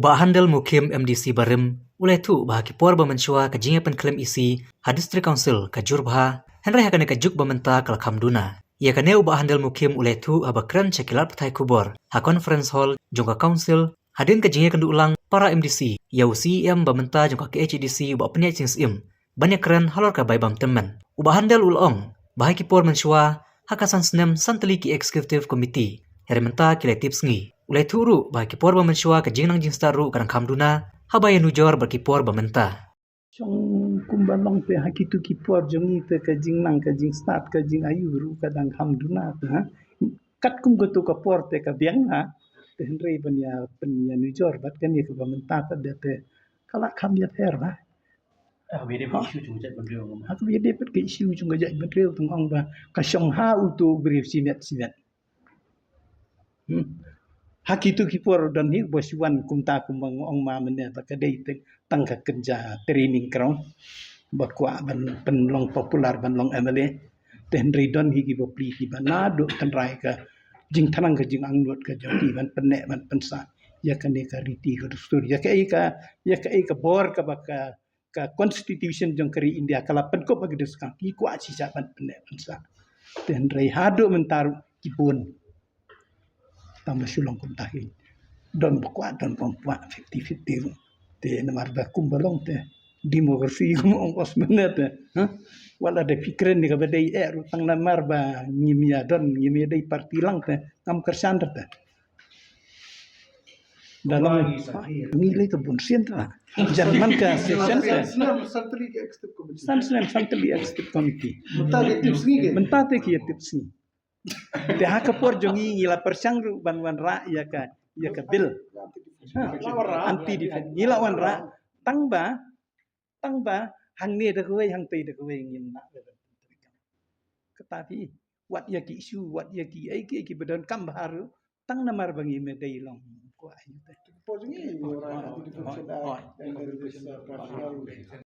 Ubah handal mukim MDC Barim, ulai tu bahagi puar bamensua kajingnya penklaim isi District Council kajur bah, henry hakane kajuk bamenta kalakam duna. Ia kane ubah handal mukim ulai tu abakran cekilat petai kubor, ha conference hall, jongka council, hadin kajingnya kendu ulang para MDC, yau CEM bamenta jongka ke HDC ubah penyai cings banyak keren halor kabai bam teman. Ubah handal ulong, bahagi puar mensua, hakasan senem santeli ki executive committee, herementa kilai tips ngi. Ulai turu bagi kipor bamensua ke jingnang jingstaru kadang kamduna habaya nujor berkipor bamenta. Chong kumbalong pe hakitu kipor jongi pe ke jingnang ke jing start ke jing ayuru kadang kamduna ha kat kum gotu ke por te ke biang ha te hendrei banya nujor bat kan ye ke bamenta ta de te kala kam ya fer ha Wede pe isu chung jat bendreu ngam. aku ye de pet ke isu chung ga jat bendreu tung ong ba ka shong ha utu brief simet. Hakitu kipor dan hi bosiwan kumta kumang ong ma mene ta kadai te tang ka kerja training ground bakwa ban penlong popular ban long MLA te hendrei don hi gi bopli ki bana do kan rai ka jing tanang ka jing angnot ka jati ban penek ban pensa ya kan ka riti ka dustur ya ka bor ka baka ka constitution jong kari India kala pen ko bagi deska ki kwa si sa ban penek pensa te hendrei hado mentar kipun tambah sulong kuntahi don bakwa don pompa 50-50 te namar ba kumbalong te demokrasi kum ongkos menet ha wala de fikren ni ka badai tang namar ba ngimia dei parti lang te kam kersandar te dalam nilai kebun sienta jangan ka session te santri executive committee mentate ki tips ni te ha kapor jongi ngila persang ru ban ra ya ka bil anti defense ngila wan ra tang ba hang ne de koi hang te de koi ngim na ketapi wat ya ki isu wat ya ki ai ki bedon kam baru tang namar bangi me dei long ko ai te